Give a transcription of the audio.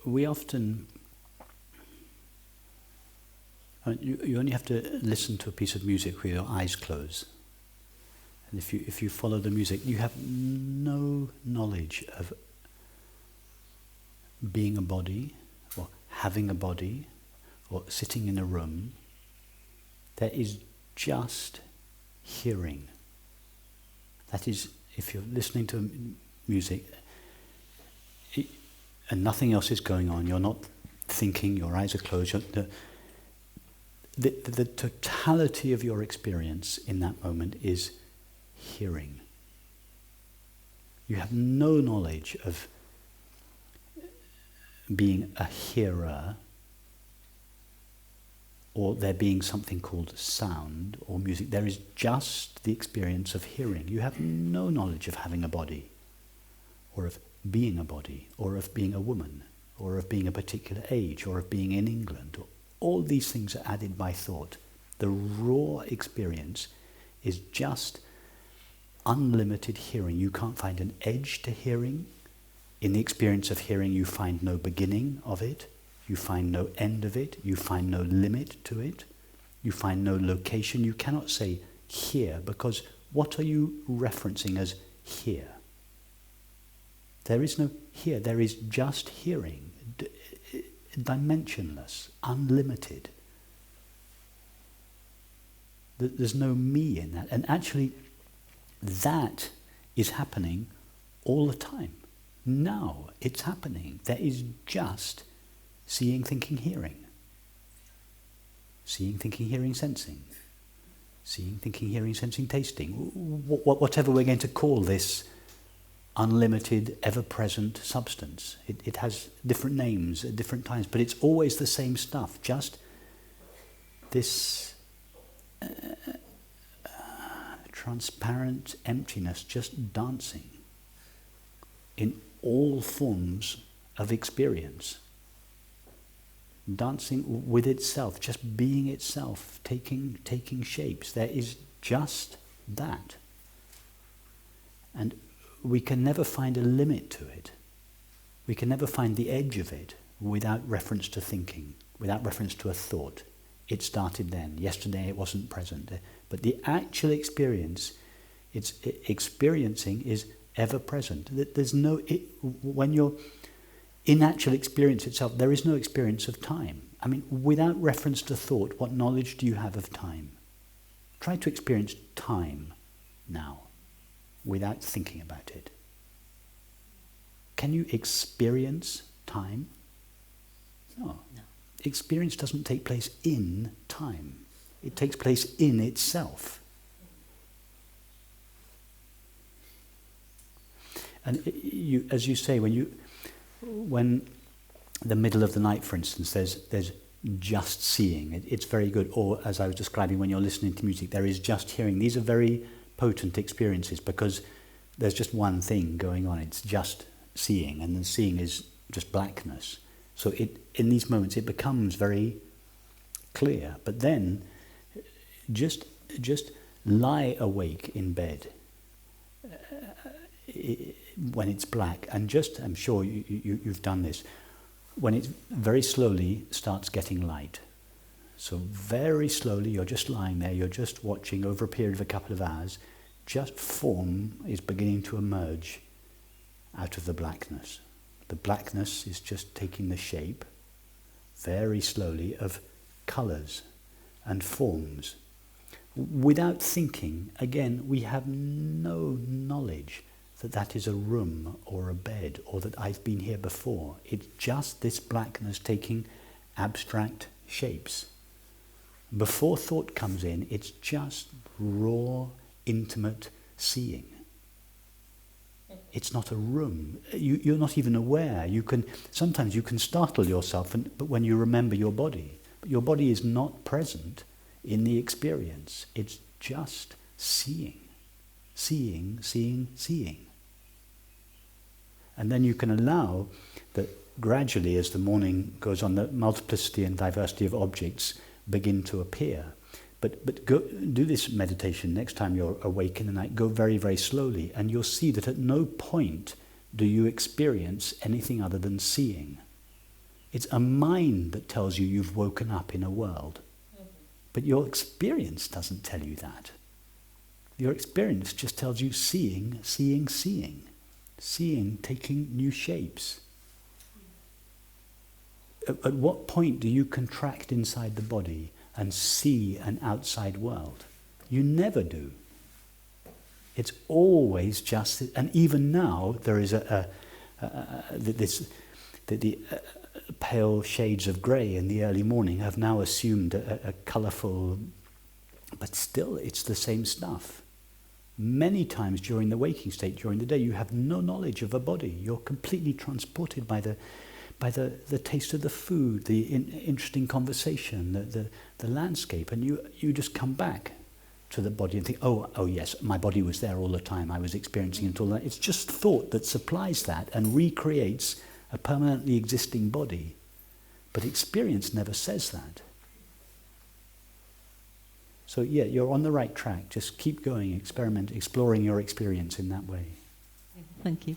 we often... You only have to listen to a piece of music with your eyes closed. And if you follow the music, you have no knowledge of being a body, or having a body, or sitting in a room. There is just hearing. That is, if you're listening to music and nothing else is going on, you're not thinking, your eyes are closed, the totality of your experience in that moment is hearing. You have no knowledge of being a hearer, or there being something called sound or music. There is just the experience of hearing. You have no knowledge of having a body, or of being a body, or of being a woman, or of being a particular age, or of being in England. All these things are added by thought. The raw experience is just unlimited hearing. You can't find an edge to hearing. In the experience of hearing, you find no beginning of it. You find no end of it. You find no limit to it. You find no location. You cannot say here, because what are you referencing as here? There is no here. There is just hearing. Dimensionless, unlimited. There's no me in that. And actually, that is happening all the time. Now it's happening. There is just seeing, thinking, hearing. Seeing, thinking, hearing, sensing. Seeing, thinking, hearing, sensing, tasting. Whatever we're going to call this unlimited, ever-present substance. It has different names at different times, but it's always the same stuff. Just this transparent emptiness, just dancing in all forms of experience. Dancing with itself, just being itself, taking shapes. There is just that. And we can never find a limit to it. We can never find the edge of it without reference to thinking, without reference to a thought. It started then. Yesterday it wasn't present. But the actual experience, it's experiencing is ever present. There's no, when you're in actual experience itself, there is no experience of time. I mean, without reference to thought, what knowledge do you have of time? Try to experience time now, without thinking about it. Can you experience time? No. Experience doesn't take place in time. It takes place in itself. And as you say, when the middle of the night, for instance, there's just seeing. It's very good. Or as I was describing, when you're listening to music, there is just hearing. These are very potent experiences because there's just one thing going on. It's just seeing, and the seeing is just blackness. So in these moments it becomes very clear. But then just lie awake in bed when it's black, and just, I'm sure you've done this, when it very slowly starts getting light. So very slowly you're just lying there, you're just watching over a period of a couple of hours, just form is beginning to emerge out of the blackness. The blackness is just taking the shape, very slowly, of colours and forms. Without thinking, again, we have no knowledge that is a room or a bed or that I've been here before. It's just this blackness taking abstract shapes. Before thought comes in, it's just raw, intimate seeing. It's not a room. You're not even aware. Sometimes you can startle yourself, but when you remember your body. But your body is not present in the experience. It's just seeing. Seeing, seeing, seeing. And then you can allow that gradually, as the morning goes on, the multiplicity and diversity of objects begin to appear. But go do this meditation next time you're awake in the night. Go very, very slowly, and you'll see that at no point do you experience anything other than seeing. It's a mind that tells you you've woken up in a world. But your experience doesn't tell you that. Your experience just tells you seeing, seeing, seeing. Seeing taking new shapes. At what point do you contract inside the body and see an outside world? You never do. It's always just, and even now there is the pale shades of grey in the early morning have now assumed a colourful, but still it's the same stuff. Many times during the waking state, during the day, you have no knowledge of a body. You're completely transported by the taste of the food, the interesting conversation, the landscape, and you just come back to the body and think, oh yes, my body was there all the time. I was experiencing it all the time. It's just thought that supplies that and recreates a permanently existing body. But experience never says that. So yeah, you're on the right track. Just keep going, experiment, exploring your experience in that way. Thank you.